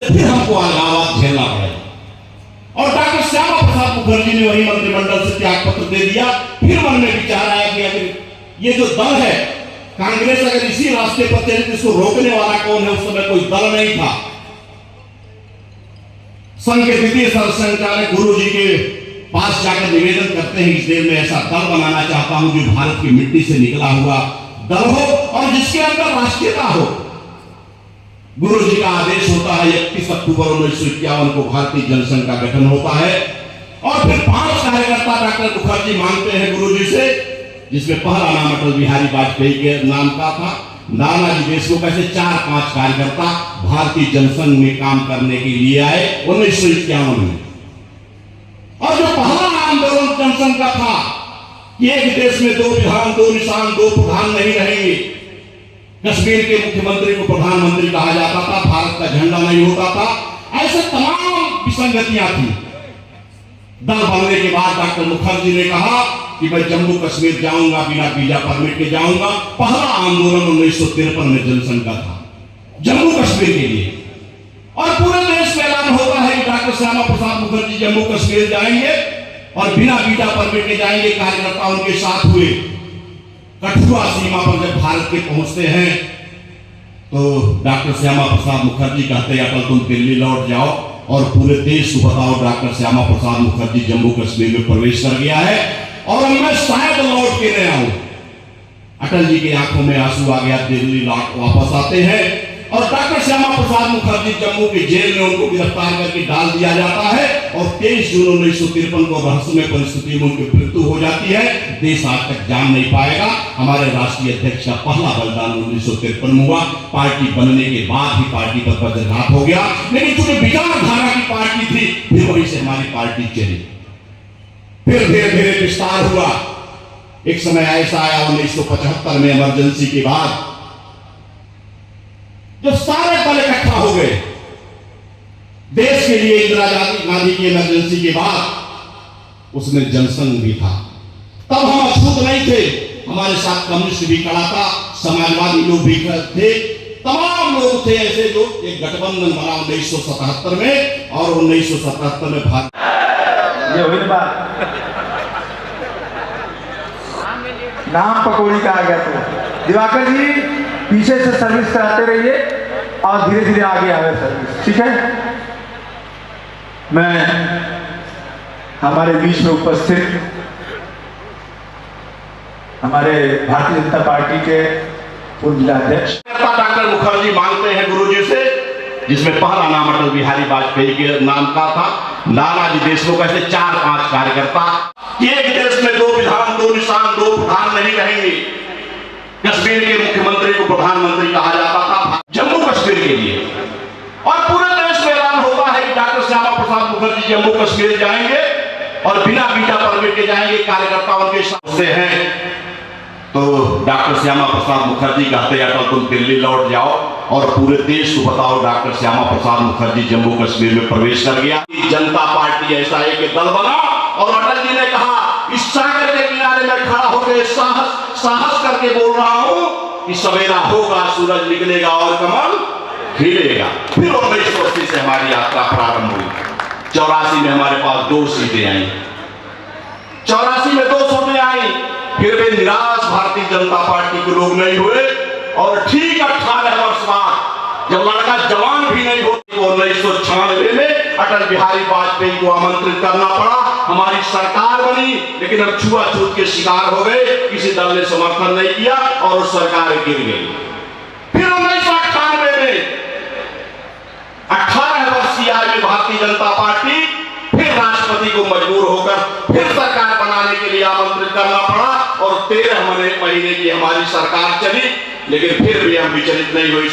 फिर हमको अलगाववाद झेलना पड़ेगा। और डॉक्टर श्यामा प्रसाद मुखर्जी ने वही मंत्रिमंडल से त्याग पत्र दे दिया। फिर मन में विचार आया कि अगर ये जो दल है कांग्रेस अगर इसी रास्ते पर चले तो इसको रोकने वाला कौन है? उस समय कोई दल नहीं था। संघ के द्वितीय संचालक गुरु जी के पास जाकर निवेदन करते हैं, इस देश में ऐसा दल बनाना चाहता हूं जो भारत की मिट्टी से निकला हुआ दल हो और जिसके अंदर राष्ट्रीयता हो। गुरु जी का आदेश होता है 31 अक्टूबर 1951 को भारतीय जनसंघ का गठन होता है और फिर 5 कार्यकर्ता डॉक्टर मुखर्जी मांगते हैं गुरु जी से, जिसमें पहला नाम अटल बिहारी वाजपेयी के नाम का था। नानाजी देशमुख ऐसे 4-5 कार्यकर्ता भारतीय जनसंघ में काम करने के लिए आए 1951 में। और जो पहला आंदोलन जनसंघ का था कि एक देश में 2 विधान 2 निशान 2 प्रधान नहीं रहेंगे। कश्मीर के मुख्यमंत्री को प्रधानमंत्री कहा जाता था, भारत का झंडा नहीं होता था। ऐसे तमाम विसंगतियां थी। दल बनने के बाद डॉक्टर मुखर्जी ने कहा कि मैं जम्मू कश्मीर जाऊंगा, बिना वीजा परमिट के जाऊंगा। पहला आंदोलन 1953 में जनसंघ का था जम्मू कश्मीर के लिए। और पूरे देश में ऐलान होता है कि डॉक्टर श्यामा प्रसाद मुखर्जी जम्मू कश्मीर जाएंगे और बिना वीजा परमिट के जाएंगे। कार्यकर्ता उनके साथ हुए। कठुआ सीमा पर जब भारत के पहुंचते हैं तो डॉक्टर श्यामा प्रसाद मुखर्जी कहते हैं अटल तुम दिल्ली लौट जाओ और पूरे देश को बताओ डॉक्टर श्यामा प्रसाद मुखर्जी जम्मू कश्मीर में प्रवेश कर गया है और मैं शायद लौट के न आऊं। अटल जी की आंखों में आंसू आ गया। दिल्ली वापस आते हैं और डॉक्टर श्यामा प्रसाद मुखर्जी जम्मू की जेल में उनको गिरफ्तार करके डाल दिया जाता है और 23 जून 1953 को रहस्यमय परिस्थिति में उनकी मृत्यु हो जाती है। देश आज तक जान नहीं पाएगा। हमारे राष्ट्रीय अध्यक्ष का पहला बलिदान 1953 में हुआ। पार्टी बनने के बाद ही पार्टी पर वज्रघात हो गया, लेकिन चूंकि विचारधारा की पार्टी थी फिर वहीं से हमारी पार्टी चली। फिर धीरे धीरे विस्तार हुआ। एक समय ऐसा आया 1975 में इमरजेंसी के बाद जब सारे दल इकट्ठा हो गए देश के लिए। इंदिरा गांधी की इमरजेंसी के बाद उसमें जनसंघ भी था। तब हम अछूत नहीं थे। हमारे साथ कम्युनिस्ट भी खड़ा था, समाजवादी लोग भी थे, तमाम लोग थे ऐसे जो एक गठबंधन बना 1977 में। और 1977 में भारत नाम पकौड़ी का आ गया। तो दिवाकर जी पीछे से सर्विस कराते रहिए और धीरे धीरे आगे आवे सर्विस, ठीक है। मैं हमारे बीच में उपस्थित हमारे भारतीय जनता पार्टी के पूर्व जिलाध्यक्ष डॉक्टर मुखर्जी मांगते हैं गुरुजी से, जिसमें पहला नाम अटल बिहारी वाजपेयी के नाम का था। नानाजी देशमुख ऐसे 4-5 कार्यकर्ता कि एक देश में 2 विधान 2 निशान 2 प्रधान नहीं रहेंगे। कश्मीर के मुख्यमंत्री को प्रधानमंत्री कहा जाता था जम्मू कश्मीर के लिए। और पूरे देश में ऐलान होता है कि डॉक्टर श्यामा प्रसाद मुखर्जी जम्मू कश्मीर जाएंगे और बिना वीजा परमिट के जाएंगे। कार्यकर्ता उनके साथ से हैं। तो डॉक्टर श्यामा प्रसाद मुखर्जी कहते हैं अटल तुम दिल्ली लौट जाओ और पूरे देश को बताओ डॉक्टर श्यामा प्रसाद मुखर्जी जम्मू कश्मीर में प्रवेश कर गया। जनता पार्टी ऐसा एक दल बना और अटल जी ने कहा इस सागर के किनारे में खड़ा होकर साहस करके बोल रहा हूं कि सवेरा होगा, सूरज निकलेगा और कमल खिलेगा। फिर 1980 से हमारी यात्रा प्रारंभ हुई। 84 में हमारे पास 2 सीटें आई। 84 में 2 सीटें आई। फिर भी निराश भारतीय जनता पार्टी के लोग नहीं हुए और ठीक 18 वर्ष बाद जब लड़का जवान भी नहीं हो तो 1996 में अटल बिहारी वाजपेयी को आमंत्रित करना पड़ा। हमारी सरकार बनी, लेकिन हम छुआछूत के शिकार हो गए। किसी दल ने समर्थन नहीं किया और उस सरकार गिर गई। फिर 1998 में 18 वर्ष की आयु में भारतीय जनता पार्टी फिर राष्ट्रपति को मजबूर होकर फिर सरकार बनाने के लिए आमंत्रित करना पड़ा और 13 महीने की हमारी सरकार चली, लेकिन फिर भी हम विचलित नहीं हुई।